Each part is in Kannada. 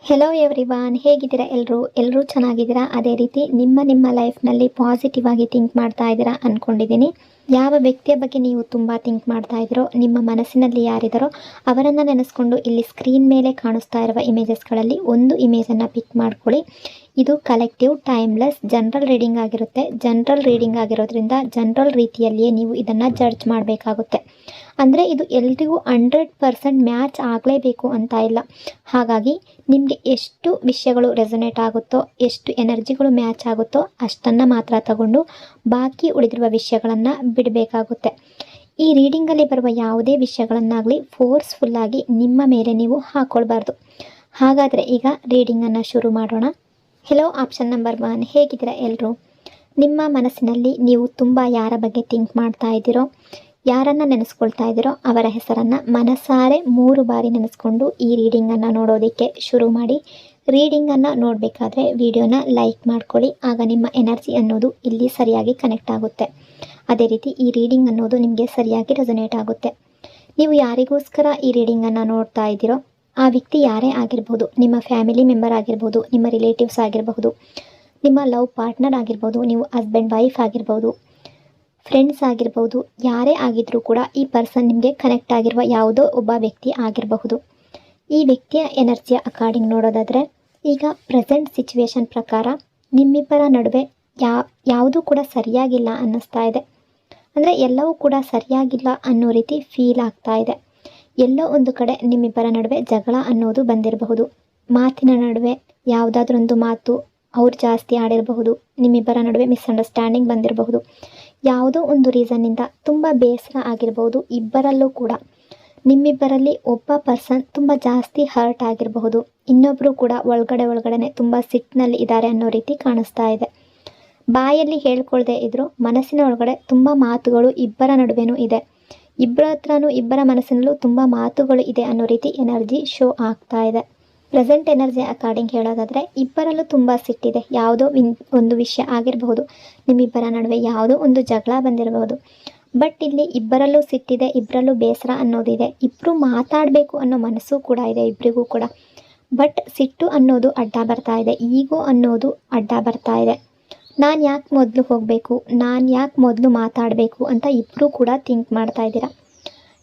ಹೆಲೋ ಎವ್ರಿವಾನ್, ಹೇಗಿದ್ದೀರಾ? ಎಲ್ಲರೂ ಚೆನ್ನಾಗಿದ್ದೀರಾ? ಅದೇ ರೀತಿ ನಿಮ್ಮ ಲೈಫ್ನಲ್ಲಿ ಪಾಸಿಟಿವ್ ಆಗಿ ಥಿಂಕ್ ಮಾಡ್ತಾ ಇದ್ದೀರಾ ಅಂದ್ಕೊಂಡಿದ್ದೀನಿ. ಯಾವ ವ್ಯಕ್ತಿಯ ಬಗ್ಗೆ ನೀವು ತುಂಬ ಥಿಂಕ್ ಮಾಡ್ತಾ ಇದ್ದೀರೋ, ನಿಮ್ಮ ಮನಸ್ಸಿನಲ್ಲಿ ಯಾರಿದ್ದಾರೋ ಅವರನ್ನು ನೆನೆಸ್ಕೊಂಡು ಇಲ್ಲಿ ಸ್ಕ್ರೀನ್ ಮೇಲೆ ಕಾಣಿಸ್ತಾ ಇರುವ ಇಮೇಜಸ್ಗಳಲ್ಲಿ ಒಂದು ಇಮೇಜನ್ನು ಪಿಕ್ ಮಾಡ್ಕೊಳ್ಳಿ. ಇದು ಕಲೆಕ್ಟಿವ್ ಟೈಮ್ಲೆಸ್ ಜನರಲ್ ರೀಡಿಂಗ್ ಆಗಿರುತ್ತೆ. ಜನರಲ್ ರೀಡಿಂಗ್ ಆಗಿರೋದ್ರಿಂದ ಜನರಲ್ ರೀತಿಯಲ್ಲಿಯೇ ನೀವು ಇದನ್ನು ಜಡ್ಜ್ ಮಾಡಬೇಕಾಗುತ್ತೆ. ಅಂದರೆ ಇದು ಎಲ್ರಿಗೂ 100% ಮ್ಯಾಚ್ ಆಗಲೇಬೇಕು ಅಂತ ಇಲ್ಲ. ಹಾಗಾಗಿ ನಿಮಗೆ ಎಷ್ಟು ವಿಷಯಗಳು ರೆಸೊನೇಟ್ ಆಗುತ್ತೋ, ಎಷ್ಟು ಎನರ್ಜಿಗಳು ಮ್ಯಾಚ್ ಆಗುತ್ತೋ ಅಷ್ಟನ್ನು ಮಾತ್ರ ತಗೊಂಡು ಬಾಕಿ ಉಳಿದಿರುವ ವಿಷಯಗಳನ್ನು ಬಿಡಬೇಕಾಗುತ್ತೆ. ಈ ರೀಡಿಂಗಲ್ಲಿ ಬರುವ ಯಾವುದೇ ವಿಷಯಗಳನ್ನಾಗಲಿ ಫೋರ್ಸ್ಫುಲ್ಲಾಗಿ ನಿಮ್ಮ ಮೇಲೆ ನೀವು ಹಾಕ್ಕೊಳ್ಬಾರ್ದು. ಹಾಗಾದರೆ ಈಗ ರೀಡಿಂಗನ್ನು ಶುರು ಮಾಡೋಣ. ಹೆಲೋ ಆಪ್ಷನ್ ನಂಬರ್ 1, ಹೇಗಿದ್ದೀರಾ ಎಲ್ಲರೂ? ನಿಮ್ಮ ಮನಸ್ಸಿನಲ್ಲಿ ನೀವು ತುಂಬ ಯಾರ ಬಗ್ಗೆ ಥಿಂಕ್ ಮಾಡ್ತಾ ಇದ್ದೀರೋ, ಯಾರನ್ನು ನೆನೆಸ್ಕೊಳ್ತಾ ಇದ್ದೀರೋ ಅವರ ಹೆಸರನ್ನು ಮನಸಾರೆ 3 ಬಾರಿ ನೆನೆಸ್ಕೊಂಡು ಈ ರೀಡಿಂಗನ್ನು ನೋಡೋದಕ್ಕೆ ಶುರು ಮಾಡಿ. ರೀಡಿಂಗನ್ನು ನೋಡಬೇಕಾದ್ರೆ ವಿಡಿಯೋನ ಲೈಕ್ ಮಾಡ್ಕೊಳ್ಳಿ. ಆಗ ನಿಮ್ಮ ಎನರ್ಜಿ ಅನ್ನೋದು ಇಲ್ಲಿ ಸರಿಯಾಗಿ ಕನೆಕ್ಟ್ ಆಗುತ್ತೆ. ಅದೇ ರೀತಿ ಈ ರೀಡಿಂಗ್ ಅನ್ನೋದು ನಿಮಗೆ ಸರಿಯಾಗಿ ರೆಸೊನೇಟ್ ಆಗುತ್ತೆ. ನೀವು ಯಾರಿಗೋಸ್ಕರ ಈ ರೀಡಿಂಗನ್ನು ನೋಡ್ತಾ ಇದ್ದೀರೋ ಆ ವ್ಯಕ್ತಿ ಯಾರೇ ಆಗಿರ್ಬೋದು, ನಿಮ್ಮ ಫ್ಯಾಮಿಲಿ ಮೆಂಬರ್ ಆಗಿರ್ಬೋದು, ನಿಮ್ಮ ರಿಲೇಟಿವ್ಸ್ ಆಗಿರಬಹುದು, ನಿಮ್ಮ ಲವ್ ಪಾರ್ಟ್ನರ್ ಆಗಿರ್ಬೋದು, ನೀವು ಹಸ್ಬೆಂಡ್ ವೈಫ್ ಆಗಿರ್ಬೋದು, ಫ್ರೆಂಡ್ಸ್ ಆಗಿರ್ಬೋದು, ಯಾರೇ ಆಗಿದ್ರೂ ಕೂಡ ಈ ಪರ್ಸನ್ ನಿಮಗೆ ಕನೆಕ್ಟ್ ಆಗಿರುವ ಯಾವುದೋ ಒಬ್ಬ ವ್ಯಕ್ತಿ ಆಗಿರಬಹುದು. ಈ ವ್ಯಕ್ತಿಯ ಎನರ್ಜಿಯ ಅಕಾರ್ಡಿಂಗ್ ನೋಡೋದಾದರೆ ಈಗ ಪ್ರೆಸೆಂಟ್ ಸಿಚುವೇಶನ್ ಪ್ರಕಾರ ನಿಮ್ಮಿಬ್ಬರ ನಡುವೆ ಯಾವುದೂ ಕೂಡ ಸರಿಯಾಗಿಲ್ಲ ಅನ್ನಿಸ್ತಾ ಇದೆ. ಅಂದರೆ ಎಲ್ಲವೂ ಕೂಡ ಸರಿಯಾಗಿಲ್ಲ ಅನ್ನೋ ರೀತಿ ಫೀಲ್ ಆಗ್ತಾ ಇದೆ. ಎಲ್ಲೋ ಒಂದು ಕಡೆ ನಿಮ್ಮಿಬ್ಬರ ನಡುವೆ ಜಗಳ ಅನ್ನೋದು ಬಂದಿರಬಹುದು. ಮಾತಿನ ನಡುವೆ ಯಾವುದಾದ್ರೊಂದು ಮಾತು ಅವ್ರು ಜಾಸ್ತಿ ಆಡಿರಬಹುದು. ನಿಮ್ಮಿಬ್ಬರ ನಡುವೆ ಮಿಸ್ಅಂಡರ್ಸ್ಟ್ಯಾಂಡಿಂಗ್ ಬಂದಿರಬಹುದು. ಯಾವುದೋ ಒಂದು ರೀಸನ್ನಿಂದ ತುಂಬ ಬೇಸರ ಆಗಿರಬಹುದು ಇಬ್ಬರಲ್ಲೂ ಕೂಡ. ನಿಮ್ಮಿಬ್ಬರಲ್ಲಿ ಒಬ್ಬ ಪರ್ಸನ್ ತುಂಬ ಜಾಸ್ತಿ ಹರ್ಟ್ ಆಗಿರಬಹುದು. ಇನ್ನೊಬ್ಬರು ಕೂಡ ಒಳಗಡೆನೆ ತುಂಬ ಸಿಟ್ಟಿನಲ್ಲಿ ಇದ್ದಾರೆ ಅನ್ನೋ ರೀತಿ ಕಾಣಿಸ್ತಾ ಇದೆ. ಬಾಯಲ್ಲಿ ಹೇಳ್ಕೊಳ್ದೇ ಇದ್ದರೂ ಮನಸ್ಸಿನ ಒಳಗಡೆ ತುಂಬ ಮಾತುಗಳು ಇಬ್ಬರ ನಡುವೆನೂ ಇದೆ. ಇಬ್ಬರ ಹತ್ರನೂ ಇಬ್ಬರ ಮನಸ್ಸಿನಲ್ಲೂ ತುಂಬ ಮಾತುಗಳು ಇದೆ ಅನ್ನೋ ರೀತಿ ಎನರ್ಜಿ ಶೋ ಆಗ್ತಾ ಇದೆ. ಪ್ರೆಸೆಂಟ್ ಎನರ್ಜಿ ಅಕಾರ್ಡಿಂಗ್ ಹೇಳೋದಾದರೆ ಇಬ್ಬರಲ್ಲೂ ತುಂಬ ಸಿಟ್ಟಿದೆ. ಯಾವುದೋ ಒಂದು ವಿಷಯ ಆಗಿರಬಹುದು, ನಿಮ್ಮಿಬ್ಬರ ನಡುವೆ ಯಾವುದೋ ಒಂದು ಜಗಳ ಬಂದಿರಬಹುದು. ಬಟ್ ಇಲ್ಲಿ ಇಬ್ಬರಲ್ಲೂ ಸಿಟ್ಟಿದೆ, ಇಬ್ಬರಲ್ಲೂ ಬೇಸರ ಅನ್ನೋದಿದೆ. ಇಬ್ಬರು ಮಾತಾಡಬೇಕು ಅನ್ನೋ ಮನಸ್ಸು ಕೂಡ ಇದೆ ಇಬ್ಬರಿಗೂ ಕೂಡ. ಬಟ್ ಸಿಟ್ಟು ಅನ್ನೋದು ಅಡ್ಡ ಬರ್ತಾ ಇದೆ, ಈಗೋ ಅನ್ನೋದು ಅಡ್ಡ ಬರ್ತಾ ಇದೆ. ನಾನು ಯಾಕೆ ಮೊದಲು ಹೋಗಬೇಕು, ನಾನು ಯಾಕೆ ಮೊದಲು ಮಾತಾಡಬೇಕು ಅಂತ ಇಬ್ಬರೂ ಕೂಡ ಥಿಂಕ್ ಮಾಡ್ತಾ ಇದ್ದೀರಾ.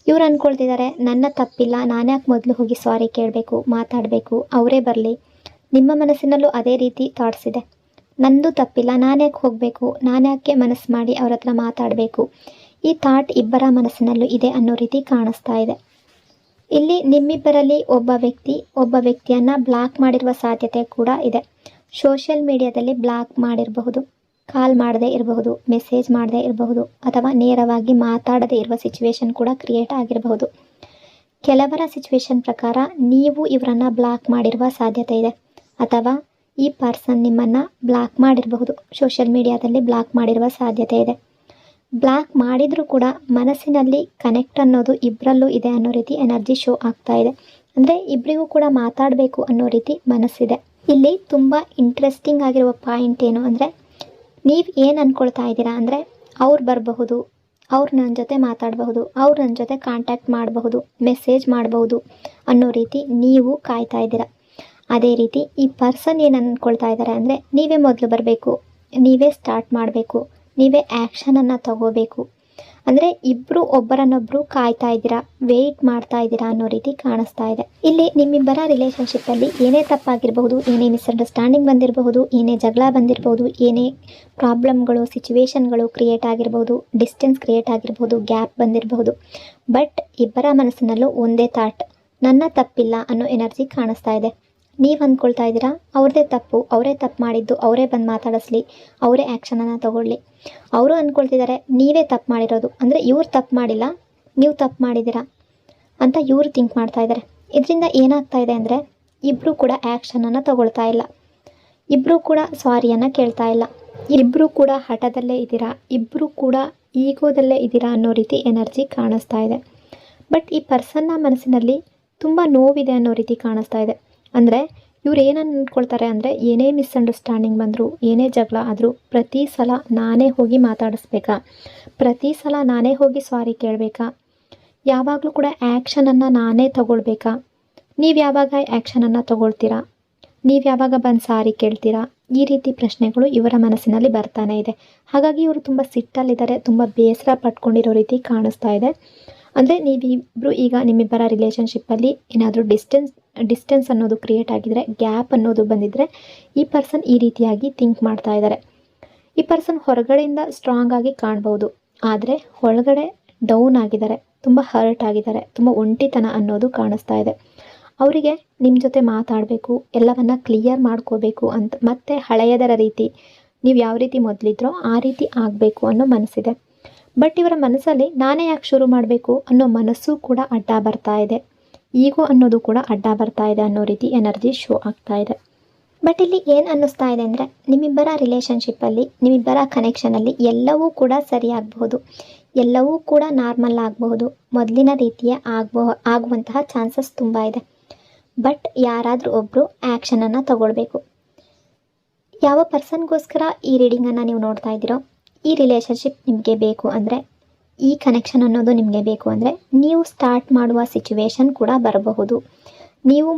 ಇವ್ರು ಅಂದ್ಕೊಳ್ತಿದ್ದಾರೆ ನನ್ನ ತಪ್ಪಿಲ್ಲ, ನಾನು ಯಾಕೆ ಮೊದಲು ಹೋಗಿ ಸಾರಿ ಕೇಳಬೇಕು, ಮಾತಾಡಬೇಕು, ಅವರೇ ಬರಲಿ. ನಿಮ್ಮ ಮನಸ್ಸಿನಲ್ಲೂ ಅದೇ ರೀತಿ ಥಾಟ್ಸ್ ಇದೆ. ನಂದು ತಪ್ಪಿಲ್ಲ, ನಾನು ಯಾಕೆ ಹೋಗಬೇಕು, ನಾನು ಯಾಕೆ ಮನಸ್ಸು ಮಾಡಿ ಅವ್ರ ಹತ್ರ ಮಾತಾಡಬೇಕು. ಈ ಥಾಟ್ ಇಬ್ಬರ ಮನಸ್ಸಿನಲ್ಲೂ ಇದೆ ಅನ್ನೋ ರೀತಿ ಕಾಣಿಸ್ತಾ ಇದೆ. ಇಲ್ಲಿ ನಿಮ್ಮಿಬ್ಬರಲ್ಲಿ ಒಬ್ಬ ವ್ಯಕ್ತಿಯನ್ನು ಬ್ಲಾಕ್ ಮಾಡಿರುವ ಸಾಧ್ಯತೆ ಕೂಡ ಇದೆ. ಸೋಷಿಯಲ್ ಮೀಡಿಯಾದಲ್ಲಿ ಬ್ಲಾಕ್ ಮಾಡಿರಬಹುದು, ಕಾಲ್ ಮಾಡದೇ ಇರಬಹುದು, ಮೆಸೇಜ್ ಮಾಡದೇ ಇರಬಹುದು, ಅಥವಾ ನೇರವಾಗಿ ಮಾತಾಡದೇ ಇರುವ ಸಿಚುವೇಶನ್ ಕೂಡ ಕ್ರಿಯೇಟ್ ಆಗಿರಬಹುದು. ಕೆಲವರ ಸಿಚುವೇಶನ್ ಪ್ರಕಾರ ನೀವು ಇವರನ್ನು ಬ್ಲಾಕ್ ಮಾಡಿರುವ ಸಾಧ್ಯತೆ ಇದೆ, ಅಥವಾ ಈ ಪರ್ಸನ್ ನಿಮ್ಮನ್ನು ಬ್ಲಾಕ್ ಮಾಡಿರಬಹುದು. ಸೋಷಿಯಲ್ ಮೀಡಿಯಾದಲ್ಲಿ ಬ್ಲಾಕ್ ಮಾಡಿರುವ ಸಾಧ್ಯತೆ ಇದೆ. ಬ್ಲಾಕ್ ಮಾಡಿದರೂ ಕೂಡ ಮನಸ್ಸಿನಲ್ಲಿ ಕನೆಕ್ಟ್ ಅನ್ನೋದು ಇಬ್ಬರಲ್ಲೂ ಇದೆ ಅನ್ನೋ ರೀತಿ ಎನರ್ಜಿ ಶೋ ಆಗ್ತಾ ಇದೆ. ಅಂದರೆ ಇಬ್ಬರಿಗೂ ಕೂಡ ಮಾತಾಡಬೇಕು ಅನ್ನೋ ರೀತಿ ಮನಸ್ಸಿದೆ. ಇಲ್ಲಿ ತುಂಬ ಇಂಟ್ರೆಸ್ಟಿಂಗ್ ಆಗಿರುವ ಪಾಯಿಂಟ್ ಏನು ಅಂದರೆ, ನೀವು ಏನು ಅಂದ್ಕೊಳ್ತಾ ಇದ್ದೀರಾ ಅಂದರೆ ಅವ್ರು ಬರಬಹುದು, ಅವ್ರು ನನ್ನ ಜೊತೆ ಮಾತಾಡಬಹುದು, ಅವ್ರು ನನ್ನ ಜೊತೆ ಕಾಂಟ್ಯಾಕ್ಟ್ ಮಾಡಬಹುದು, ಮೆಸೇಜ್ ಮಾಡಬಹುದು ಅನ್ನೋ ರೀತಿ ನೀವು ಕಾಯ್ತಾ ಇದ್ದೀರಾ. ಅದೇ ರೀತಿ ಈ ಪರ್ಸನ್ ಏನು ಅಂದ್ಕೊಳ್ತಾ ಇದ್ದಾರೆ ಅಂದರೆ ನೀವೇ ಮೊದಲು ಬರಬೇಕು, ನೀವೇ ಸ್ಟಾರ್ಟ್ ಮಾಡಬೇಕು, ನೀವೇ ಆ್ಯಕ್ಷನನ್ನು ತಗೋಬೇಕು. ಅಂದರೆ ಇಬ್ಬರು ಒಬ್ಬರನ್ನೊಬ್ಬರು ಕಾಯ್ತಾ ಇದ್ದೀರಾ, ವೆಯ್ಟ್ ಮಾಡ್ತಾ ಇದ್ದೀರಾ ಅನ್ನೋ ರೀತಿ ಕಾಣಿಸ್ತಾ ಇದೆ. ಇಲ್ಲಿ ನಿಮ್ಮಿಬ್ಬರ ರಿಲೇಷನ್ಶಿಪ್ಪಲ್ಲಿ ಏನೇ ತಪ್ಪಾಗಿರಬಹುದು, ಏನೇ ಮಿಸ್ಅಂಡರ್ಸ್ಟ್ಯಾಂಡಿಂಗ್ ಬಂದಿರಬಹುದು, ಏನೇ ಜಗಳ ಬಂದಿರಬಹುದು, ಏನೇ ಪ್ರಾಬ್ಲಮ್ಗಳು ಸಿಚುವೇಶನ್ಗಳು ಕ್ರಿಯೇಟ್ ಆಗಿರಬಹುದು, ಡಿಸ್ಟೆನ್ಸ್ ಕ್ರಿಯೇಟ್ ಆಗಿರಬಹುದು, ಗ್ಯಾಪ್ ಬಂದಿರಬಹುದು. ಬಟ್ ಇಬ್ಬರ ಮನಸ್ಸಿನಲ್ಲೂ ಒಂದೇ ಥಾಟ್, ನನ್ನ ತಪ್ಪಿಲ್ಲ ಅನ್ನೋ ಎನರ್ಜಿ ಕಾಣಿಸ್ತಾ ಇದೆ. ನೀವು ಅಂದ್ಕೊಳ್ತಾ ಇದ್ದೀರಾ ಅವ್ರದ್ದೇ ತಪ್ಪು, ಅವರೇ ತಪ್ಪು ಮಾಡಿದ್ದು, ಅವರೇ ಬಂದು ಮಾತಾಡಿಸ್ಲಿ, ಅವರೇ ಆ್ಯಕ್ಷನನ್ನು ತಗೊಳ್ಳಿ. ಅವರು ಅಂದ್ಕೊಳ್ತಿದ್ದಾರೆ ನೀವೇ ತಪ್ಪು ಮಾಡಿರೋದು, ಅಂದರೆ ಇವ್ರು ತಪ್ಪು ಮಾಡಿಲ್ಲ, ನೀವು ತಪ್ಪು ಮಾಡಿದ್ದೀರಾ ಅಂತ ಇವರು ಥಿಂಕ್ ಮಾಡ್ತಾ ಇದ್ದಾರೆ. ಇದರಿಂದ ಏನಾಗ್ತಾ ಇದೆ ಅಂದರೆ ಇಬ್ಬರು ಕೂಡ ಆ್ಯಕ್ಷನನ್ನು ತಗೊಳ್ತಾ ಇಲ್ಲ, ಇಬ್ಬರು ಕೂಡ ಸಾರಿಯನ್ನು ಕೇಳ್ತಾ ಇಲ್ಲ, ಇಬ್ಬರು ಕೂಡ ಹಠದಲ್ಲೇ ಇದ್ದೀರಾ, ಇಬ್ಬರು ಕೂಡ ಈಗೋದಲ್ಲೇ ಇದ್ದೀರಾ ಅನ್ನೋ ರೀತಿ ಎನರ್ಜಿ ಕಾಣಿಸ್ತಾ ಇದೆ. ಬಟ್ ಈ ಪರ್ಸನ್ನ ಮನಸ್ಸಿನಲ್ಲಿ ತುಂಬ ನೋವಿದೆ ಅನ್ನೋ ರೀತಿ ಕಾಣಿಸ್ತಾ ಇದೆ. ಅಂದರೆ ಇವ್ರು ಏನನ್ನು ಅಂದ್ಕೊಳ್ತಾರೆ ಅಂದರೆ ಏನೇ ಮಿಸ್ಅಂಡರ್ಸ್ಟ್ಯಾಂಡಿಂಗ್ ಬಂದರೂ, ಏನೇ ಜಗಳ ಆದರೂ ಪ್ರತಿ ಸಲ ನಾನೇ ಹೋಗಿ ಮಾತಾಡಿಸ್ಬೇಕಾ, ಪ್ರತಿ ಸಲ ನಾನೇ ಹೋಗಿ ಸಾರಿ ಕೇಳಬೇಕಾ, ಯಾವಾಗಲೂ ಕೂಡ ಆ್ಯಕ್ಷನನ್ನು ನಾನೇ ತಗೊಳ್ಬೇಕಾ, ನೀವು ಯಾವಾಗ ಆ್ಯಕ್ಷನನ್ನು ತಗೊಳ್ತೀರಾ ನೀವು ಯಾವಾಗ ಬಂದು ಸಾರಿ ಕೇಳ್ತೀರಾ, ಈ ರೀತಿ ಪ್ರಶ್ನೆಗಳು ಇವರ ಮನಸ್ಸಿನಲ್ಲಿ ಬರ್ತಾನೆ ಇದೆ. ಹಾಗಾಗಿ ಇವರು ತುಂಬ ಸಿಟ್ಟಲ್ಲಿದ್ದಾರೆ, ತುಂಬ ಬೇಸರ ಪಟ್ಕೊಂಡಿರೋ ರೀತಿ ಕಾಣಿಸ್ತಾ ಇದೆ. ಅಂದರೆ ನೀವಿಬ್ಬರು ಈಗ ನಿಮ್ಮಿಬ್ಬರ ರಿಲೇಷನ್ಶಿಪ್ಪಲ್ಲಿ ಏನಾದರೂ ಡಿಸ್ಟೆನ್ಸ್ ಅನ್ನೋದು ಕ್ರಿಯೇಟ್ ಆಗಿದ್ರೆ, ಗ್ಯಾಪ್ ಅನ್ನೋದು ಬಂದಿದ್ದರೆ ಈ ಪರ್ಸನ್ ಈ ರೀತಿಯಾಗಿ ಥಿಂಕ್ ಮಾಡ್ತಾ ಇದ್ದಾರೆ. ಈ ಪರ್ಸನ್ ಹೊರಗಡೆಯಿಂದ ಸ್ಟ್ರಾಂಗ್ ಆಗಿ ಕಾಣ್ಬೋದು, ಆದರೆ ಒಳಗಡೆ ಡೌನ್ ಆಗಿದ್ದಾರೆ, ತುಂಬ ಹರ್ಟ್ ಆಗಿದ್ದಾರೆ, ತುಂಬ ಒಂಟಿತನ ಅನ್ನೋದು ಕಾಣಿಸ್ತಾ ಇದೆ. ಅವರಿಗೆ ನಿಮ್ಮ ಜೊತೆ ಮಾತಾಡಬೇಕು, ಎಲ್ಲವನ್ನ ಕ್ಲಿಯರ್ ಮಾಡ್ಕೋಬೇಕು ಅಂತ, ಮತ್ತೆ ಹಳೆಯದರ ರೀತಿ ನೀವು ಯಾವ ರೀತಿ ಮೊದಲಿದ್ರೋ ಆ ರೀತಿ ಆಗಬೇಕು ಅನ್ನೋ ಮನಸ್ಸಿದೆ. ಬಟ್ ಇವರ ಮನಸ್ಸಲ್ಲಿ ನಾನೇ ಯಾಕೆ ಶುರು ಮಾಡಬೇಕು ಅನ್ನೋ ಮನಸ್ಸು ಕೂಡ ಅಡ್ಡ ಬರ್ತಾ ಇದೆ, ಈಗೋ ಅನ್ನೋದು ಕೂಡ ಅಡ್ಡ ಬರ್ತಾ ಇದೆ ಅನ್ನೋ ರೀತಿ ಎನರ್ಜಿ ಶೋ ಆಗ್ತಾ ಇದೆ. ಬಟ್ ಇಲ್ಲಿ ಏನು ಅನ್ನಿಸ್ತಾ ಇದೆ ಅಂದರೆ, ನಿಮ್ಮಿಬ್ಬರ ರಿಲೇಷನ್ಶಿಪ್ಪಲ್ಲಿ, ನಿಮ್ಮಿಬ್ಬರ ಕನೆಕ್ಷನಲ್ಲಿ ಎಲ್ಲವೂ ಕೂಡ ಸರಿಯಾಗಬಹುದು, ಎಲ್ಲವೂ ಕೂಡ ನಾರ್ಮಲ್ ಆಗಬಹುದು, ಮೊದಲಿನ ರೀತಿಯೇ ಆಗುವಂತಹ ಚಾನ್ಸಸ್ ತುಂಬ ಇದೆ. ಬಟ್ ಯಾರಾದರೂ ಒಬ್ಬರು ಆ್ಯಕ್ಷನನ್ನು ತಗೊಳ್ಬೇಕು. ಯಾವ ಪರ್ಸನ್ಗೋಸ್ಕರ ಈ ರೀಡಿಂಗನ್ನು ನೀವು ನೋಡ್ತಾ ಇದ್ದೀರೋ, ಈ ರಿಲೇಷನ್ಶಿಪ್ ನಿಮಗೆ ಬೇಕು ಅಂದರೆ, ಈ ಕನೆಕ್ಷನ್ ಅನ್ನೋದು ನಿಮಗೆ ಬೇಕು ಅಂದರೆ, ನೀವು ಸ್ಟಾರ್ಟ್ ಮಾಡುವ ಸಿಚುವೇಶನ್ ಕೂಡ ಬರಬಹುದು, ನೀವು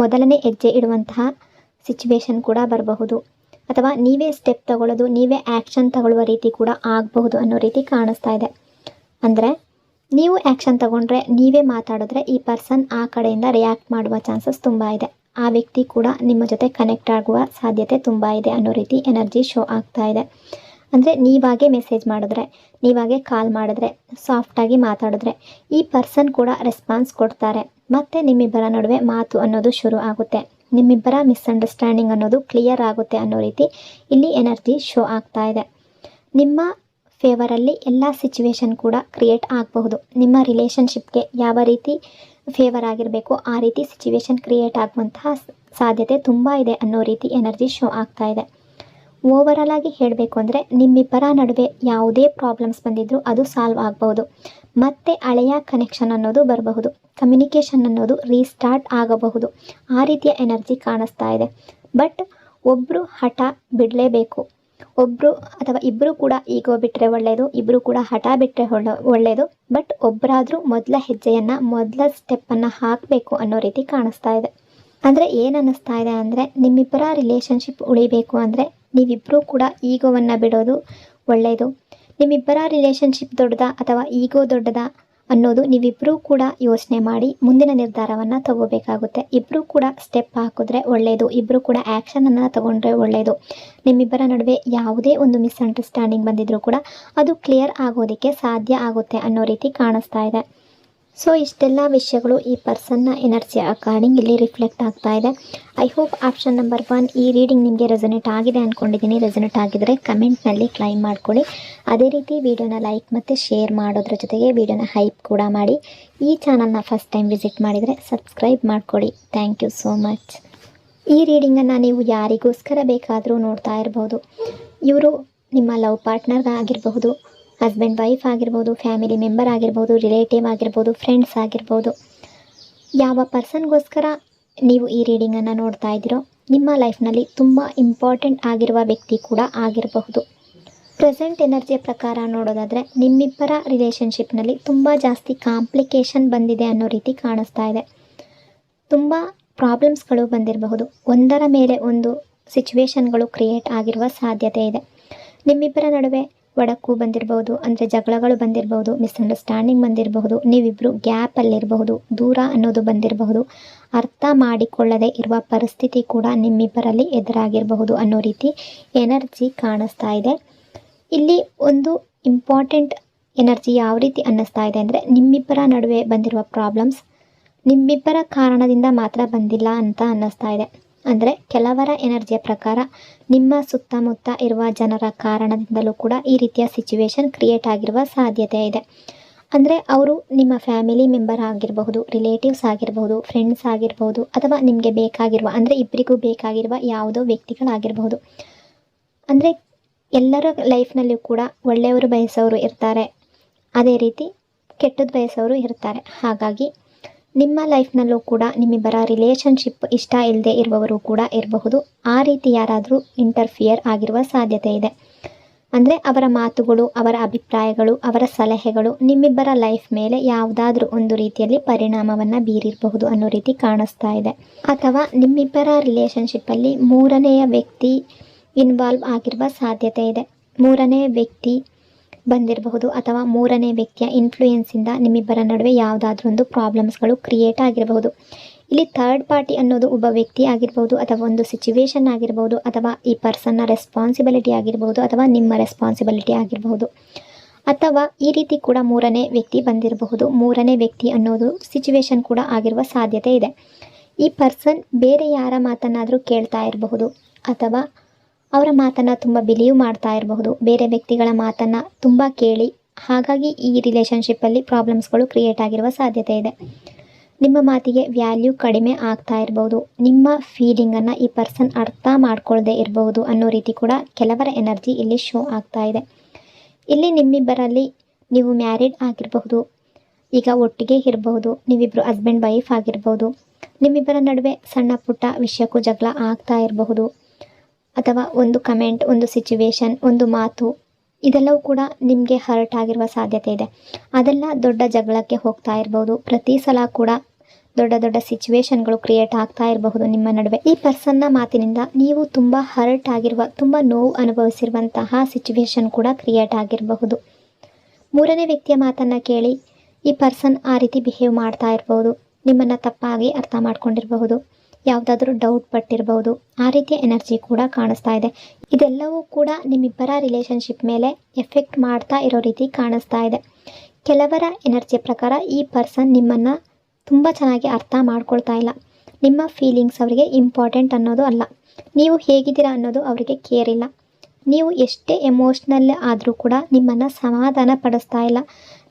ಮೊದಲನೇ ಹೆಜ್ಜೆ ಇಡುವಂತಹ ಸಿಚುವೇಶನ್ ಕೂಡ ಬರಬಹುದು, ಅಥವಾ ನೀವೇ ಸ್ಟೆಪ್ ತಗೊಳ್ಳೋದು, ನೀವೇ ಆ್ಯಕ್ಷನ್ ತಗೊಳ್ಳುವ ರೀತಿ ಕೂಡ ಆಗಬಹುದು ಅನ್ನೋ ರೀತಿ ಕಾಣಿಸ್ತಾ ಇದೆ. ಅಂದರೆ ನೀವು ಆ್ಯಕ್ಷನ್ ತಗೊಂಡ್ರೆ, ನೀವೇ ಮಾತಾಡಿದ್ರೆ ಈ ಪರ್ಸನ್ ಆ ಕಡೆಯಿಂದ ರಿಯಾಕ್ಟ್ ಮಾಡುವ ಚಾನ್ಸಸ್ ತುಂಬ ಇದೆ. ಆ ವ್ಯಕ್ತಿ ಕೂಡ ನಿಮ್ಮ ಜೊತೆ ಕನೆಕ್ಟ್ ಆಗುವ ಸಾಧ್ಯತೆ ತುಂಬ ಇದೆ ಅನ್ನೋ ರೀತಿ ಎನರ್ಜಿ ಶೋ ಆಗ್ತಾ ಇದೆ. ಅಂದರೆ ನೀವಾಗೆ ಮೆಸೇಜ್ ಮಾಡಿದ್ರೆ, ನೀವಾಗೆ ಕಾಲ್ ಮಾಡಿದ್ರೆ, ಸಾಫ್ಟಾಗಿ ಮಾತಾಡಿದ್ರೆ ಈ ಪರ್ಸನ್ ಕೂಡ ರೆಸ್ಪಾನ್ಸ್ ಕೊಡ್ತಾರೆ. ಮತ್ತು ನಿಮ್ಮಿಬ್ಬರ ನಡುವೆ ಮಾತು ಅನ್ನೋದು ಶುರು ಆಗುತ್ತೆ, ನಿಮ್ಮಿಬ್ಬರ ಮಿಸ್ಅಂಡರ್ಸ್ಟ್ಯಾಂಡಿಂಗ್ ಅನ್ನೋದು ಕ್ಲಿಯರ್ ಆಗುತ್ತೆ ಅನ್ನೋ ರೀತಿ ಇಲ್ಲಿ ಎನರ್ಜಿ ಶೋ ಆಗ್ತಾ ಇದೆ. ನಿಮ್ಮ ಫೇವರಲ್ಲಿ ಎಲ್ಲ ಸಿಚುವೇಶನ್ ಕೂಡ ಕ್ರಿಯೇಟ್ ಆಗಬಹುದು. ನಿಮ್ಮ ರಿಲೇಷನ್ಶಿಪ್ಗೆ ಯಾವ ರೀತಿ ಫೇವರ್ ಆಗಿರಬೇಕು ಆ ರೀತಿ ಸಿಚುವೇಶನ್ ಕ್ರಿಯೇಟ್ ಆಗುವಂತಹ ಸಾಧ್ಯತೆ ತುಂಬ ಇದೆ ಅನ್ನೋ ರೀತಿ ಎನರ್ಜಿ ಶೋ ಆಗ್ತಾ ಇದೆ. ಓವರಾಲ್ ಆಗಿ ಹೇಳಬೇಕು ಅಂದರೆ, ನಿಮ್ಮಿಬ್ಬರ ನಡುವೆ ಯಾವುದೇ ಪ್ರಾಬ್ಲಮ್ಸ್ ಬಂದಿದ್ರೂ ಅದು ಸಾಲ್ವ್ ಆಗಬಹುದು, ಮತ್ತು ಹಳೆಯ ಕನೆಕ್ಷನ್ ಅನ್ನೋದು ಬರಬಹುದು, ಕಮ್ಯುನಿಕೇಷನ್ ಅನ್ನೋದು ರೀಸ್ಟಾರ್ಟ್ ಆಗಬಹುದು, ಆ ರೀತಿಯ ಎನರ್ಜಿ ಕಾಣಿಸ್ತಾ ಇದೆ. ಬಟ್ ಒಬ್ಬರು ಹಠ ಬಿಡಲೇಬೇಕು, ಒಬ್ಬರು ಅಥವಾ ಇಬ್ಬರು ಕೂಡ ಈಗೋ ಬಿಟ್ಟರೆ ಒಳ್ಳೆಯದು, ಇಬ್ಬರು ಕೂಡ ಹಠ ಬಿಟ್ಟರೆ ಒಳ್ಳೆಯದು. ಬಟ್ ಒಬ್ಬರಾದರೂ ಮೊದಲ ಹೆಜ್ಜೆಯನ್ನು, ಮೊದಲ ಸ್ಟೆಪ್ಪನ್ನು ಹಾಕಬೇಕು ಅನ್ನೋ ರೀತಿ ಕಾಣಿಸ್ತಾ ಇದೆ. ಅಂದರೆ ಏನು ಅನ್ನಿಸ್ತಾ ಇದೆ ಅಂದರೆ, ನಿಮ್ಮಿಬ್ಬರ ರಿಲೇಷನ್ಶಿಪ್ ಉಳಿಬೇಕು ಅಂದರೆ ನೀವಿಬ್ಬರೂ ಕೂಡ ಈಗೋವನ್ನು ಬಿಡೋದು ಒಳ್ಳೆಯದು. ನಿಮ್ಮಿಬ್ಬರ ರಿಲೇಷನ್ಶಿಪ್ ದೊಡ್ಡದಾ ಅಥವಾ ಈಗೋ ದೊಡ್ಡದಾ ಅನ್ನೋದು ನೀವಿಬ್ಬರೂ ಕೂಡ ಯೋಚನೆ ಮಾಡಿ ಮುಂದಿನ ನಿರ್ಧಾರವನ್ನು ತಗೋಬೇಕಾಗುತ್ತೆ. ಇಬ್ಬರೂ ಕೂಡ ಸ್ಟೆಪ್ ಹಾಕಿದ್ರೆ ಒಳ್ಳೆಯದು, ಇಬ್ಬರೂ ಕೂಡ ಆ್ಯಕ್ಷನನ್ನು ತಗೊಂಡ್ರೆ ಒಳ್ಳೆಯದು. ನಿಮ್ಮಿಬ್ಬರ ನಡುವೆ ಯಾವುದೇ ಒಂದು ಮಿಸ್ಅಂಡರ್ಸ್ಟ್ಯಾಂಡಿಂಗ್ ಬಂದಿದ್ರೂ ಕೂಡ ಅದು ಕ್ಲಿಯರ್ ಆಗೋದಕ್ಕೆ ಸಾಧ್ಯ ಆಗುತ್ತೆ ಅನ್ನೋ ರೀತಿ ಕಾಣಿಸ್ತಾ ಇದೆ. ಸೊ ಇಷ್ಟೆಲ್ಲ ವಿಷಯಗಳು ಈ ಪರ್ಸನ್ನ ಎನರ್ಜಿ ಅಕಾರ್ಡಿಂಗ್ ಇಲ್ಲಿ ರಿಫ್ಲೆಕ್ಟ್ ಆಗ್ತಾ ಇದೆ. ಐ ಹೋಪ್ ಆಪ್ಷನ್ ನಂಬರ್ 1 ಈ ರೀಡಿಂಗ್ ನಿಮಗೆ ರೆಸೊನೇಟ್ ಆಗಿದೆ ಅಂದ್ಕೊಂಡಿದ್ದೀನಿ. ರೆಸೊನೇಟ್ ಆಗಿದ್ದರೆ ಕಮೆಂಟ್ನಲ್ಲಿ ಕ್ಲೈಮ್ ಮಾಡ್ಕೊಳ್ಳಿ. ಅದೇ ರೀತಿ ವಿಡಿಯೋನ ಲೈಕ್ ಮತ್ತು ಶೇರ್ ಮಾಡೋದ್ರ ಜೊತೆಗೆ ವಿಡಿಯೋನ ಹೈಪ್ ಕೂಡ ಮಾಡಿ. ಈ ಚಾನಲ್ನ ಫಸ್ಟ್ ಟೈಮ್ ವಿಸಿಟ್ ಮಾಡಿದರೆ ಸಬ್ಸ್ಕ್ರೈಬ್ ಮಾಡ್ಕೊಳ್ಳಿ. Thank you so much. ಈ ರೀಡಿಂಗನ್ನು ನೀವು ಯಾರಿಗೋಸ್ಕರ ಬೇಕಾದರೂ ನೋಡ್ತಾ ಇರ್ಬೋದು. ಇವರು ನಿಮ್ಮ ಲವ್ ಪಾರ್ಟ್ನರ್ ಆಗಿರಬಹುದು, ಹಸ್ಬೆಂಡ್ ವೈಫ್ ಆಗಿರ್ಬೋದು, ಫ್ಯಾಮಿಲಿ ಮೆಂಬರ್ ಆಗಿರ್ಬೋದು, ರಿಲೇಟಿವ್ ಆಗಿರ್ಬೋದು, ಫ್ರೆಂಡ್ಸ್ ಆಗಿರ್ಬೋದು. ಯಾವ ಪರ್ಸನ್ಗೋಸ್ಕರ ನೀವು ಈ ರೀಡಿಂಗನ್ನು ನೋಡ್ತಾ ಇದ್ದೀರೋ, ನಿಮ್ಮ ಲೈಫ್ನಲ್ಲಿ ತುಂಬ ಇಂಪಾರ್ಟೆಂಟ್ ಆಗಿರುವ ವ್ಯಕ್ತಿ ಕೂಡ ಆಗಿರಬಹುದು. ಪ್ರೆಸೆಂಟ್ ಎನರ್ಜಿಯ ಪ್ರಕಾರ ನೋಡೋದಾದರೆ, ನಿಮ್ಮಿಬ್ಬರ ರಿಲೇಷನ್ಶಿಪ್ನಲ್ಲಿ ತುಂಬ ಜಾಸ್ತಿ ಕಾಂಪ್ಲಿಕೇಶನ್ ಬಂದಿದೆ ಅನ್ನೋ ರೀತಿ ಕಾಣಿಸ್ತಾ ಇದೆ. ತುಂಬ ಪ್ರಾಬ್ಲಮ್ಸ್ಗಳು ಬಂದಿರಬಹುದು, ಒಂದರ ಮೇಲೆ ಒಂದು ಸಿಚುವೇಶನ್ಗಳು ಕ್ರಿಯೇಟ್ ಆಗಿರುವ ಸಾಧ್ಯತೆ ಇದೆ. ನಿಮ್ಮಿಬ್ಬರ ನಡುವೆ ಒಡಕು ಬಂದಿರಬಹುದು, ಅಂದರೆ ಜಗಳಗಳು ಬಂದಿರಬಹುದು, ಮಿಸ್ಅಂಡರ್ಸ್ಟ್ಯಾಂಡಿಂಗ್ ಬಂದಿರಬಹುದು, ನೀವಿಬ್ಬರು ಗ್ಯಾಪಲ್ಲಿರಬಹುದು, ದೂರ ಅನ್ನೋದು ಬಂದಿರಬಹುದು, ಅರ್ಥ ಮಾಡಿಕೊಳ್ಳದೆ ಇರುವ ಪರಿಸ್ಥಿತಿ ಕೂಡ ನಿಮ್ಮಿಬ್ಬರಲ್ಲಿ ಎದುರಾಗಿರಬಹುದು ಅನ್ನೋ ರೀತಿ ಎನರ್ಜಿ ಕಾಣಿಸ್ತಾ ಇದೆ. ಇಲ್ಲಿ ಒಂದು ಇಂಪಾರ್ಟೆಂಟ್ ಎನರ್ಜಿ ಯಾವ ರೀತಿ ಅನ್ನಿಸ್ತಾ ಇದೆ ಅಂದರೆ, ನಿಮ್ಮಿಬ್ಬರ ನಡುವೆ ಬಂದಿರುವ ಪ್ರಾಬ್ಲಮ್ಸ್ ನಿಮ್ಮಿಬ್ಬರ ಕಾರಣದಿಂದ ಮಾತ್ರ ಬಂದಿಲ್ಲ ಅಂತ ಅನ್ನಿಸ್ತಾ ಇದೆ. ಅಂದರೆ ಕೆಲವರ ಎನರ್ಜಿಯ ಪ್ರಕಾರ ನಿಮ್ಮ ಸುತ್ತಮುತ್ತ ಇರುವ ಜನರ ಕಾರಣದಿಂದಲೂ ಕೂಡ ಈ ರೀತಿಯ ಸಿಚುವೇಶನ್ ಕ್ರಿಯೇಟ್ ಆಗಿರುವ ಸಾಧ್ಯತೆ ಇದೆ. ಅಂದರೆ ಅವರು ನಿಮ್ಮ ಫ್ಯಾಮಿಲಿ ಮೆಂಬರ್ ಆಗಿರಬಹುದು, ರಿಲೇಟಿವ್ಸ್ ಆಗಿರಬಹುದು, ಫ್ರೆಂಡ್ಸ್ ಆಗಿರಬಹುದು, ಅಥವಾ ನಿಮಗೆ ಬೇಕಾಗಿರುವ, ಅಂದರೆ ಇಬ್ಬರಿಗೂ ಬೇಕಾಗಿರುವ ಯಾವುದೋ ವ್ಯಕ್ತಿಗಳಾಗಿರಬಹುದು. ಅಂದರೆ ಎಲ್ಲರ ಲೈಫ್ನಲ್ಲೂ ಕೂಡ ಒಳ್ಳೆಯವರು ಬಯಸೋರು ಇರ್ತಾರೆ, ಅದೇ ರೀತಿ ಕೆಟ್ಟದ್ದು ಬಯಸೋರು ಇರ್ತಾರೆ. ಹಾಗಾಗಿ ನಿಮ್ಮ ಲೈಫ್ನಲ್ಲೂ ಕೂಡ ನಿಮ್ಮಿಬ್ಬರ ರಿಲೇಷನ್ಶಿಪ್ ಇಷ್ಟ ಇಲ್ಲದೆ ಇರುವವರು ಕೂಡ ಇರಬಹುದು. ಆ ರೀತಿ ಯಾರಾದರೂ ಇಂಟರ್ಫಿಯರ್ ಆಗಿರುವ ಸಾಧ್ಯತೆ ಇದೆ. ಅಂದರೆ ಅವರ ಮಾತುಗಳು, ಅವರ ಅಭಿಪ್ರಾಯಗಳು, ಅವರ ಸಲಹೆಗಳು ನಿಮ್ಮಿಬ್ಬರ ಲೈಫ್ ಮೇಲೆ ಯಾವುದಾದ್ರೂ ಒಂದು ರೀತಿಯಲ್ಲಿ ಪರಿಣಾಮವನ್ನು ಬೀರಿರಬಹುದು ಅನ್ನೋ ರೀತಿ ಕಾಣಿಸ್ತಾ ಇದೆ. ಅಥವಾ ನಿಮ್ಮಿಬ್ಬರ ರಿಲೇಷನ್ಶಿಪ್ಪಲ್ಲಿ ಮೂರನೆಯ ವ್ಯಕ್ತಿ ಇನ್ವಾಲ್ವ್ ಆಗಿರುವ ಸಾಧ್ಯತೆ ಇದೆ. ಮೂರನೇ ವ್ಯಕ್ತಿ ಬಂದಿರಬಹುದು ಅಥವಾ ಮೂರನೇ ವ್ಯಕ್ತಿಯ ಇನ್ಫ್ಲೂಯೆನ್ಸಿಂದ ನಿಮ್ಮಿಬ್ಬರ ನಡುವೆ ಯಾವುದಾದ್ರೂ ಒಂದು ಪ್ರಾಬ್ಲಮ್ಸ್ಗಳು ಕ್ರಿಯೇಟ್ ಆಗಿರಬಹುದು. ಇಲ್ಲಿ ಥರ್ಡ್ ಪಾರ್ಟಿ ಅನ್ನೋದು ಒಬ್ಬ ವ್ಯಕ್ತಿ ಆಗಿರ್ಬೋದು, ಅಥವಾ ಒಂದು ಸಿಚುವೇಶನ್ ಆಗಿರ್ಬೋದು, ಅಥವಾ ಈ ಪರ್ಸನ್ನ ರೆಸ್ಪಾನ್ಸಿಬಿಲಿಟಿ ಆಗಿರ್ಬೋದು, ಅಥವಾ ನಿಮ್ಮ ರೆಸ್ಪಾನ್ಸಿಬಿಲಿಟಿ ಆಗಿರಬಹುದು. ಅಥವಾ ಈ ರೀತಿ ಕೂಡ ಮೂರನೇ ವ್ಯಕ್ತಿ ಬಂದಿರಬಹುದು. ಮೂರನೇ ವ್ಯಕ್ತಿ ಅನ್ನೋದು ಸಿಚುವೇಶನ್ ಕೂಡ ಆಗಿರುವ ಸಾಧ್ಯತೆ ಇದೆ. ಈ ಪರ್ಸನ್ ಬೇರೆ ಯಾರ ಮಾತನ್ನಾದರೂ ಕೇಳ್ತಾ ಇರಬಹುದು, ಅಥವಾ ಅವರ ಮಾತನ್ನು ತುಂಬ ಬಿಲೀವ್ ಮಾಡ್ತಾ ಇರಬಹುದು. ಬೇರೆ ವ್ಯಕ್ತಿಗಳ ಮಾತನ್ನು ತುಂಬ ಕೇಳಿ, ಹಾಗಾಗಿ ಈ ರಿಲೇಷನ್ಶಿಪ್ಪಲ್ಲಿ ಪ್ರಾಬ್ಲಮ್ಸ್ಗಳು ಕ್ರಿಯೇಟ್ ಆಗಿರುವ ಸಾಧ್ಯತೆ ಇದೆ. ನಿಮ್ಮ ಮಾತಿಗೆ ವ್ಯಾಲ್ಯೂ ಕಡಿಮೆ ಆಗ್ತಾ ಇರ್ಬೋದು. ನಿಮ್ಮ ಫೀಲಿಂಗನ್ನು ಈ ಪರ್ಸನ್ ಅರ್ಥ ಮಾಡ್ಕೊಳ್ಳದೆ ಇರಬಹುದು ಅನ್ನೋ ರೀತಿ ಕೂಡ ಕೆಲವರ ಎನರ್ಜಿ ಇಲ್ಲಿ ಶೋ ಆಗ್ತಾ ಇದೆ. ಇಲ್ಲಿ ನಿಮ್ಮಿಬ್ಬರಲ್ಲಿ ನೀವು ಮ್ಯಾರಿಡ್ ಆಗಿರಬಹುದು, ಈಗ ಒಟ್ಟಿಗೆ ಇರಬಹುದು, ನೀವಿಬ್ಬರು ಹಸ್ಬೆಂಡ್ ವೈಫ್ ಆಗಿರ್ಬೋದು. ನಿಮ್ಮಿಬ್ಬರ ನಡುವೆ ಸಣ್ಣ ಪುಟ್ಟ ವಿಷಯಕ್ಕೂ ಜಗಳ ಆಗ್ತಾ ಇರಬಹುದು, ಅಥವಾ ಒಂದು ಕಮೆಂಟ್, ಒಂದು ಸಿಚುವೇಶನ್, ಒಂದು ಮಾತು, ಇದೆಲ್ಲವೂ ಕೂಡ ನಿಮಗೆ ಹರ್ಟ್ ಆಗಿರುವ ಸಾಧ್ಯತೆ ಇದೆ. ಅದೆಲ್ಲ ದೊಡ್ಡ ಜಗಳಕ್ಕೆ ಹೋಗ್ತಾ ಇರ್ಬೋದು. ಪ್ರತಿ ಸಲ ಕೂಡ ದೊಡ್ಡ ದೊಡ್ಡ ಸಿಚುವೇಶನ್ಗಳು ಕ್ರಿಯೇಟ್ ಆಗ್ತಾ ಇರಬಹುದು ನಿಮ್ಮ ನಡುವೆ. ಈ ಪರ್ಸನ್ನ ಮಾತಿನಿಂದ ನೀವು ತುಂಬ ಹರ್ಟ್ ಆಗಿರುವ, ತುಂಬ ನೋವು ಅನುಭವಿಸಿರುವಂತಹ ಸಿಚುವೇಶನ್ ಕೂಡ ಕ್ರಿಯೇಟ್ ಆಗಿರಬಹುದು. ಮೂರನೇ ವ್ಯಕ್ತಿಯ ಮಾತನ್ನು ಕೇಳಿ ಈ ಪರ್ಸನ್ ಆ ರೀತಿ ಬಿಹೇವ್ ಮಾಡ್ತಾ ಇರ್ಬೋದು, ನಿಮ್ಮನ್ನು ತಪ್ಪಾಗಿ ಅರ್ಥ ಮಾಡ್ಕೊಂಡಿರಬಹುದು, ಯಾವುದಾದ್ರೂ ಡೌಟ್ ಪಟ್ಟಿರಬಹುದು. ಆ ರೀತಿಯ ಎನರ್ಜಿ ಕೂಡ ಕಾಣಿಸ್ತಾ ಇದೆ. ಇದೆಲ್ಲವೂ ಕೂಡ ನಿಮ್ಮಿಬ್ಬರ ರಿಲೇಷನ್ಶಿಪ್ ಮೇಲೆ ಎಫೆಕ್ಟ್ ಮಾಡ್ತಾ ಇರೋ ರೀತಿ ಕಾಣಿಸ್ತಾ ಇದೆ. ಕೆಲವರ ಎನರ್ಜಿ ಪ್ರಕಾರ ಈ ಪರ್ಸನ್ ನಿಮ್ಮನ್ನು ತುಂಬ ಚೆನ್ನಾಗಿ ಅರ್ಥ ಮಾಡ್ಕೊಳ್ತಾ ಇಲ್ಲ. ನಿಮ್ಮ ಫೀಲಿಂಗ್ಸ್ ಅವರಿಗೆ ಇಂಪಾರ್ಟೆಂಟ್ ಅನ್ನೋದು ಅಲ್ಲ. ನೀವು ಹೇಗಿದ್ದೀರಾ ಅನ್ನೋದು ಅವರಿಗೆ ಕೇರ್ ಇಲ್ಲ. ನೀವು ಎಷ್ಟೇ ಎಮೋಷ್ನಲ್ ಆದರೂ ಕೂಡ ನಿಮ್ಮನ್ನು ಸಮಾಧಾನ ಪಡಿಸ್ತಾ ಇಲ್ಲ.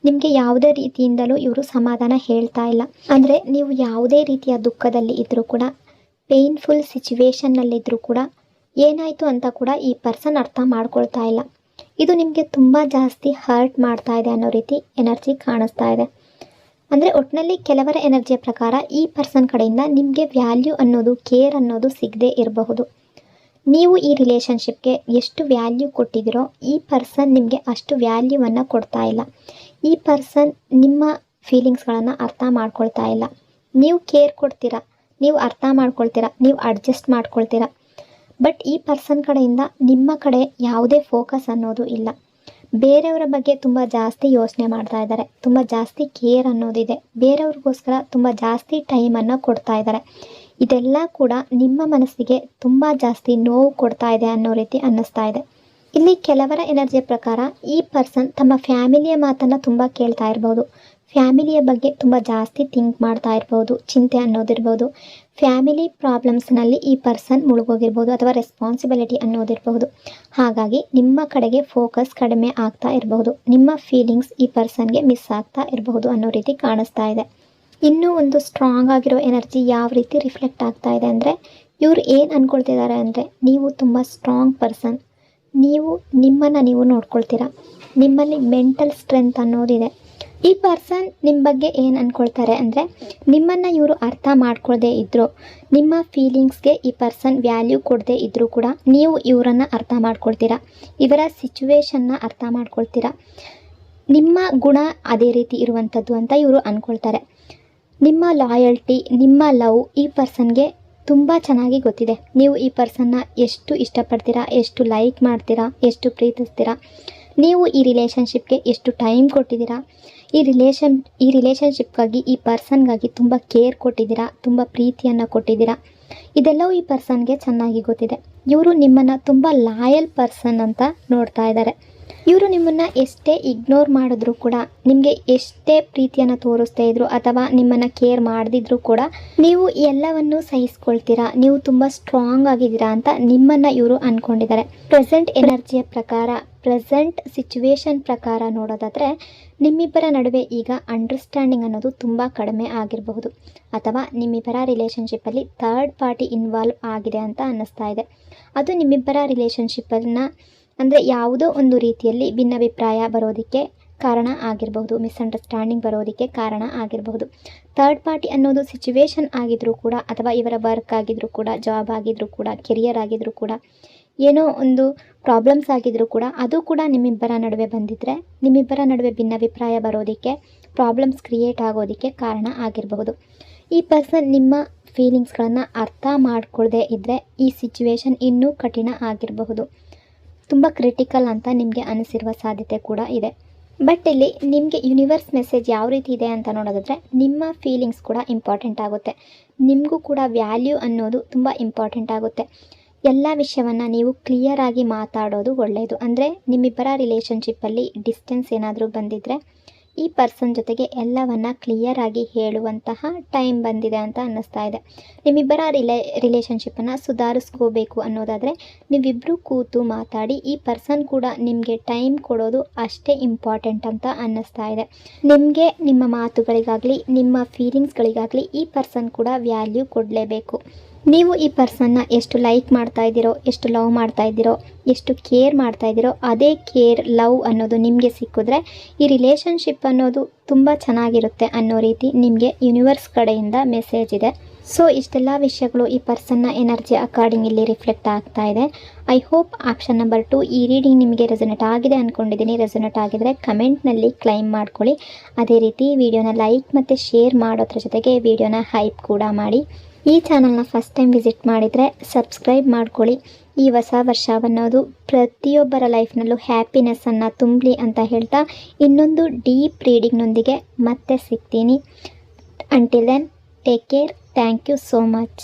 ನಿಮಗೆ ಯಾವುದೇ ರೀತಿಯಿಂದಲೂ ಇವರು ಸಮಾಧಾನ ಹೇಳ್ತಾ ಇಲ್ಲ. ಅಂದರೆ ನೀವು ಯಾವುದೇ ರೀತಿಯ ದುಃಖದಲ್ಲಿ ಇದ್ದರೂ ಕೂಡ, ಪೇಯ್ನ್ಫುಲ್ ಸಿಚುವೇಶನ್ನಲ್ಲಿದ್ದರೂ ಕೂಡ, ಏನಾಯಿತು ಅಂತ ಕೂಡ ಈ ಪರ್ಸನ್ ಅರ್ಥ ಮಾಡ್ಕೊಳ್ತಾ ಇಲ್ಲ. ಇದು ನಿಮಗೆ ತುಂಬ ಜಾಸ್ತಿ ಹರ್ಟ್ ಮಾಡ್ತಾ ಇದೆ ಅನ್ನೋ ರೀತಿ ಎನರ್ಜಿ ಕಾಣಿಸ್ತಾ ಇದೆ. ಅಂದರೆ ಒಟ್ಟಿನಲ್ಲಿ ಕೆಲವರ ಎನರ್ಜಿಯ ಪ್ರಕಾರ ಈ ಪರ್ಸನ್ ಕಡೆಯಿಂದ ನಿಮಗೆ ವ್ಯಾಲ್ಯೂ ಅನ್ನೋದು, ಕೇರ್ ಅನ್ನೋದು ಸಿಗದೇ ಇರಬಹುದು. ನೀವು ಈ ರಿಲೇಷನ್ಶಿಪ್ಗೆ ಎಷ್ಟು ವ್ಯಾಲ್ಯೂ ಕೊಟ್ಟಿದ್ದೀರೋ ಈ ಪರ್ಸನ್ ನಿಮಗೆ ಅಷ್ಟು ವ್ಯಾಲ್ಯೂವನ್ನು ಕೊಡ್ತಾ ಇಲ್ಲ. ಈ ಪರ್ಸನ್ ನಿಮ್ಮ ಫೀಲಿಂಗ್ಸ್ಗಳನ್ನು ಅರ್ಥ ಮಾಡ್ಕೊಳ್ತಾ ಇಲ್ಲ. ನೀವು ಕೇರ್ ಕೊಡ್ತೀರಾ, ನೀವು ಅರ್ಥ ಮಾಡ್ಕೊಳ್ತೀರಾ, ನೀವು ಅಡ್ಜಸ್ಟ್ ಮಾಡ್ಕೊಳ್ತೀರಾ. ಬಟ್ ಈ ಪರ್ಸನ್ ಕಡೆಯಿಂದ ನಿಮ್ಮ ಕಡೆ ಯಾವುದೇ ಫೋಕಸ್ ಅನ್ನೋದು ಇಲ್ಲ. ಬೇರೆಯವರ ಬಗ್ಗೆ ತುಂಬ ಜಾಸ್ತಿ ಯೋಚನೆ ಮಾಡ್ತಾ ಇದ್ದಾರೆ, ತುಂಬ ಜಾಸ್ತಿ ಕೇರ್ ಅನ್ನೋದಿದೆ, ಬೇರೆಯವ್ರಿಗೋಸ್ಕರ ತುಂಬ ಜಾಸ್ತಿ ಟೈಮನ್ನು ಕೊಡ್ತಾ ಇದ್ದಾರೆ. ಇದೆಲ್ಲ ಕೂಡ ನಿಮ್ಮ ಮನಸ್ಸಿಗೆ ತುಂಬ ಜಾಸ್ತಿ ನೋವು ಕೊಡ್ತಾ ಇದೆ ಅನ್ನೋ ರೀತಿ ಅನ್ನಿಸ್ತಾ ಇದೆ. ಇಲ್ಲಿ ಕೆಲವರ ಎನರ್ಜಿಯ ಪ್ರಕಾರ ಈ ಪರ್ಸನ್ ತಮ್ಮ ಫ್ಯಾಮಿಲಿಯ ಮಾತನ್ನು ತುಂಬ ಕೇಳ್ತಾ ಇರ್ಬೋದು, ಫ್ಯಾಮಿಲಿಯ ಬಗ್ಗೆ ತುಂಬ ಜಾಸ್ತಿ ಥಿಂಕ್ ಮಾಡ್ತಾ ಇರ್ಬೋದು, ಚಿಂತೆ ಅನ್ನೋದಿರ್ಬೋದು. ಫ್ಯಾಮಿಲಿ ಪ್ರಾಬ್ಲಮ್ಸ್ನಲ್ಲಿ ಈ ಪರ್ಸನ್ ಮುಳುಗೋಗಿರ್ಬೋದು, ಅಥವಾ ರೆಸ್ಪಾನ್ಸಿಬಿಲಿಟಿ ಅನ್ನೋದಿರ್ಬೋದು. ಹಾಗಾಗಿ ನಿಮ್ಮ ಕಡೆಗೆ ಫೋಕಸ್ ಕಡಿಮೆ ಆಗ್ತಾ ಇರಬಹುದು. ನಿಮ್ಮ ಫೀಲಿಂಗ್ಸ್ ಈ ಪರ್ಸನ್ಗೆ ಮಿಸ್ ಆಗ್ತಾ ಇರಬಹುದು ಅನ್ನೋ ರೀತಿ ಕಾಣಿಸ್ತಾ ಇದೆ. ಇನ್ನೂ ಒಂದು ಸ್ಟ್ರಾಂಗ್ ಆಗಿರೋ ಎನರ್ಜಿ ಯಾವ ರೀತಿ ರಿಫ್ಲೆಕ್ಟ್ ಆಗ್ತಾ ಇದೆ ಅಂದರೆ, ಇವ್ರು ಏನು ಅಂದ್ಕೊಳ್ತಿದ್ದಾರೆ ಅಂದರೆ, ನೀವು ತುಂಬ ಸ್ಟ್ರಾಂಗ್ ಪರ್ಸನ್, ನೀವು ನಿಮ್ಮನ್ನು ನೀವು ನೋಡ್ಕೊಳ್ತೀರಾ, ನಿಮ್ಮಲ್ಲಿ ಮೆಂಟಲ್ ಸ್ಟ್ರೆಂತ್ ಅನ್ನೋದಿದೆ. ಈ ಪರ್ಸನ್ ನಿಮ್ಮ ಬಗ್ಗೆ ಏನು ಅಂದ್ಕೊಳ್ತಾರೆ ಅಂದರೆ, ನಿಮ್ಮನ್ನು ಇವರು ಅರ್ಥ ಮಾಡ್ಕೊಳ್ಳದೆ ಇದ್ದರು, ನಿಮ್ಮ ಫೀಲಿಂಗ್ಸ್ಗೆ ಈ ಪರ್ಸನ್ ವ್ಯಾಲ್ಯೂ ಕೊಡದೇ ಇದ್ದರೂ ಕೂಡ ನೀವು ಇವರನ್ನು ಅರ್ಥ ಮಾಡ್ಕೊಳ್ತೀರಾ, ಇವರ ಸಿಚುವೇಶನ್ನ ಅರ್ಥ ಮಾಡ್ಕೊಳ್ತೀರಾ. ನಿಮ್ಮ ಗುಣ ಅದೇ ರೀತಿ ಇರುವಂಥದ್ದು ಅಂತ ಇವರು ಅಂದ್ಕೊಳ್ತಾರೆ. ನಿಮ್ಮ ಲಾಯಲ್ಟಿ, ನಿಮ್ಮ ಲವ್ ಈ ಪರ್ಸನ್ಗೆ ತುಂಬ ಚೆನ್ನಾಗಿ ಗೊತ್ತಿದೆ. ನೀವು ಈ ಪರ್ಸನ್ನ ಎಷ್ಟು ಇಷ್ಟಪಡ್ತೀರಾ, ಎಷ್ಟು ಲೈಕ್ ಮಾಡ್ತೀರಾ, ಎಷ್ಟು ಪ್ರೀತಿಸ್ತೀರಾ, ನೀವು ಈ ರಿಲೇಷನ್ಶಿಪ್ಗೆ ಎಷ್ಟು ಟೈಮ್ ಕೊಟ್ಟಿದ್ದೀರಾ, ಈ ರಿಲೇಷನ್ಶಿಪ್ಗಾಗಿ, ಈ ಪರ್ಸನ್ಗಾಗಿ ತುಂಬ ಕೇರ್ ಕೊಟ್ಟಿದ್ದೀರಾ, ತುಂಬ ಪ್ರೀತಿಯನ್ನು ಕೊಟ್ಟಿದ್ದೀರಾ. ಇದೆಲ್ಲವೂ ಈ ಪರ್ಸನ್ಗೆ ಚೆನ್ನಾಗಿ ಗೊತ್ತಿದೆ. ಇವರು ನಿಮ್ಮನ್ನು ತುಂಬ ಲಾಯಲ್ ಪರ್ಸನ್ ಅಂತ ನೋಡ್ತಾ ಇದ್ದಾರೆ. ಇವರು ನಿಮ್ಮನ್ನು ಎಷ್ಟೇ ಇಗ್ನೋರ್ ಮಾಡಿದ್ರೂ ಕೂಡ, ನಿಮಗೆ ಎಷ್ಟೇ ಪ್ರೀತಿಯನ್ನು ತೋರಿಸ್ತಾ ಇದ್ರು ಅಥವಾ ನಿಮ್ಮನ್ನು ಕೇರ್ ಮಾಡದಿದ್ರೂ ಕೂಡ ನೀವು ಎಲ್ಲವನ್ನು ಸಹಿಸ್ಕೊಳ್ತೀರಾ, ನೀವು ತುಂಬ ಸ್ಟ್ರಾಂಗ್ ಆಗಿದ್ದೀರಾ ಅಂತ ನಿಮ್ಮನ್ನು ಇವರು ಅಂದ್ಕೊಂಡಿದ್ದಾರೆ. ಪ್ರೆಸೆಂಟ್ ಎನರ್ಜಿಯ ಪ್ರಕಾರ, ಪ್ರೆಸೆಂಟ್ ಸಿಚುವೇಶನ್ ಪ್ರಕಾರ ನೋಡೋದಾದರೆ ನಿಮ್ಮಿಬ್ಬರ ನಡುವೆ ಈಗ ಅಂಡರ್ಸ್ಟ್ಯಾಂಡಿಂಗ್ ಅನ್ನೋದು ತುಂಬ ಕಡಿಮೆ ಆಗಿರಬಹುದು, ಅಥವಾ ನಿಮ್ಮಿಬ್ಬರ ರಿಲೇಷನ್ಶಿಪ್ಪಲ್ಲಿ ಥರ್ಡ್ ಪಾರ್ಟಿ ಇನ್ವಾಲ್ವ್ ಆಗಿದೆ ಅಂತ ಅನ್ನಿಸ್ತಾ ಇದೆ. ಅದು ನಿಮ್ಮಿಬ್ಬರ ರಿಲೇಷನ್ಶಿಪ್ಪನ್ನು ಅಂದರೆ ಯಾವುದೋ ಒಂದು ರೀತಿಯಲ್ಲಿ ಭಿನ್ನಾಭಿಪ್ರಾಯ ಬರೋದಕ್ಕೆ ಕಾರಣ ಆಗಿರಬಹುದು, ಮಿಸ್ಅಂಡರ್ಸ್ಟ್ಯಾಂಡಿಂಗ್ ಬರೋದಕ್ಕೆ ಕಾರಣ ಆಗಿರಬಹುದು. ಥರ್ಡ್ ಪಾರ್ಟಿ ಅನ್ನೋದು ಸಿಚುವೇಶನ್ ಆಗಿದ್ರೂ ಕೂಡ, ಅಥವಾ ಇವರ ವರ್ಕ್ ಆಗಿದ್ರೂ ಕೂಡ, ಜಾಬ್ ಆಗಿದ್ರೂ ಕೂಡ, ಕೆರಿಯರ್ ಆಗಿದ್ರೂ ಕೂಡ, ಏನೋ ಒಂದು ಪ್ರಾಬ್ಲಮ್ಸ್ ಆಗಿದ್ರೂ ಕೂಡ ಅದು ಕೂಡ ನಿಮ್ಮಿಬ್ಬರ ನಡುವೆ ಬಂದಿದ್ದರೆ ನಿಮ್ಮಿಬ್ಬರ ನಡುವೆ ಭಿನ್ನಾಭಿಪ್ರಾಯ ಬರೋದಕ್ಕೆ, ಪ್ರಾಬ್ಲಮ್ಸ್ ಕ್ರಿಯೇಟ್ ಆಗೋದಕ್ಕೆ ಕಾರಣ ಆಗಿರಬಹುದು. ಈ ಪರ್ಸನ್ ನಿಮ್ಮ ಫೀಲಿಂಗ್ಸ್ಗಳನ್ನು ಅರ್ಥ ಮಾಡ್ಕೊಳ್ಳದೆ ಇದ್ದರೆ ಈ ಸಿಚುವೇಶನ್ ಇನ್ನೂ ಕಠಿಣ ಆಗಿರಬಹುದು. ತುಂಬ ಕ್ರಿಟಿಕಲ್ ಅಂತ ನಿಮಗೆ ಅನಿಸಿರುವ ಸಾಧ್ಯತೆ ಕೂಡ ಇದೆ. ಬಟ್ ಇಲ್ಲಿ ನಿಮಗೆ ಯೂನಿವರ್ಸ್ ಮೆಸೇಜ್ ಯಾವ ರೀತಿ ಇದೆ ಅಂತ ನೋಡೋದಾದರೆ, ನಿಮ್ಮ ಫೀಲಿಂಗ್ಸ್ ಕೂಡ ಇಂಪಾರ್ಟೆಂಟ್ ಆಗುತ್ತೆ. ನಿಮಗೂ ಕೂಡ ವ್ಯಾಲ್ಯೂ ಅನ್ನೋದು ತುಂಬ ಇಂಪಾರ್ಟೆಂಟ್ ಆಗುತ್ತೆ. ಎಲ್ಲ ವಿಷಯವನ್ನು ನೀವು ಕ್ಲಿಯರಾಗಿ ಮಾತಾಡೋದು ಒಳ್ಳೆಯದು. ಅಂದರೆ ನಿಮ್ಮಿಬ್ಬರ ರಿಲೇಷನ್ಶಿಪ್ಪಲ್ಲಿ ಡಿಸ್ಟೆನ್ಸ್ ಏನಾದರೂ ಬಂದಿದ್ದರೆ ಈ ಪರ್ಸನ್ ಜೊತೆಗೆ ಎಲ್ಲವನ್ನು ಕ್ಲಿಯರಾಗಿ ಹೇಳುವಂತಹ ಟೈಮ್ ಬಂದಿದೆ ಅಂತ ಅನ್ನಿಸ್ತಾ ಇದೆ. ನಿಮ್ಮಿಬ್ಬರ ರಿಲೇಷನ್ಶಿಪ್ಪನ್ನು ಸುಧಾರಿಸ್ಕೋಬೇಕು ಅನ್ನೋದಾದರೆ ನೀವಿಬ್ಬರು ಕೂತು ಮಾತಾಡಿ, ಈ ಪರ್ಸನ್ ಕೂಡ ನಿಮಗೆ ಟೈಮ್ ಕೊಡೋದು ಅಷ್ಟೇ ಇಂಪಾರ್ಟೆಂಟ್ ಅಂತ ಅನ್ನಿಸ್ತಾ ಇದೆ. ನಿಮಗೆ ನಿಮ್ಮ ಮಾತುಗಳಿಗಾಗಲಿ ನಿಮ್ಮ ಫೀಲಿಂಗ್ಸ್ಗಳಿಗಾಗಲಿ ಈ ಪರ್ಸನ್ ಕೂಡ ವ್ಯಾಲ್ಯೂ ಕೊಡಲೇಬೇಕು. ನೀವು ಈ ಪರ್ಸನ್ನ ಎಷ್ಟು ಲೈಕ್ ಮಾಡ್ತಾ ಇದ್ದೀರೋ, ಎಷ್ಟು ಲವ್ ಮಾಡ್ತಾ ಇದ್ದೀರೋ, ಎಷ್ಟು ಕೇರ್ ಮಾಡ್ತಾ ಇದ್ದೀರೋ, ಅದೇ ಕೇರ್ ಲವ್ ಅನ್ನೋದು ನಿಮಗೆ ಸಿಕ್ಕಿದ್ರೆ ಈ ರಿಲೇಷನ್ಶಿಪ್ ಅನ್ನೋದು ತುಂಬ ಚೆನ್ನಾಗಿರುತ್ತೆ ಅನ್ನೋ ರೀತಿ ನಿಮಗೆ ಯೂನಿವರ್ಸ್ ಕಡೆಯಿಂದ ಮೆಸೇಜ್ ಇದೆ. ಸೊ ಇಷ್ಟೆಲ್ಲ ವಿಷಯಗಳು ಈ ಪರ್ಸನ್ನ ಎನರ್ಜಿ ಅಕಾರ್ಡಿಂಗ್ ಇಲ್ಲಿ ರಿಫ್ಲೆಕ್ಟ್ ಆಗ್ತಾ ಇದೆ. ಐ ಹೋಪ್ ಆಪ್ಷನ್ ನಂಬರ್ 2 ಈ ರೀಡಿಂಗ್ ನಿಮಗೆ ರೆಸೊನೇಟ್ ಆಗಿದೆ ಅಂದ್ಕೊಂಡಿದ್ದೀನಿ. ರೆಸೊನೇಟ್ ಆಗಿದರೆ ಕಮೆಂಟ್ನಲ್ಲಿ ಕ್ಲೈಮ್ ಮಾಡ್ಕೊಳ್ಳಿ. ಅದೇ ರೀತಿ ವಿಡಿಯೋನ ಲೈಕ್ ಮತ್ತು ಶೇರ್ ಮಾಡೋದ್ರ ಜೊತೆಗೆ ವಿಡಿಯೋನ ಹೈಪ್ ಕೂಡ ಮಾಡಿ. ಈ ಚಾನಲ್ನ ಫಸ್ಟ್ ಟೈಮ್ ವಿಸಿಟ್ ಮಾಡಿದರೆ ಸಬ್ಸ್ಕ್ರೈಬ್ ಮಾಡ್ಕೊಳ್ಳಿ. ಈ ಹೊಸ ವರ್ಷವನ್ನೋದು ಪ್ರತಿಯೊಬ್ಬರ ಲೈಫ್ನಲ್ಲೂ ಹ್ಯಾಪಿನೆಸ್ಸನ್ನು ತುಂಬಲಿ ಅಂತ ಹೇಳ್ತಾ ಇನ್ನೊಂದು ಡೀಪ್ ರೀಡಿಂಗ್ನೊಂದಿಗೆ ಮತ್ತೆ ಸಿಗ್ತೀನಿ. Until then take care. Thank you so much.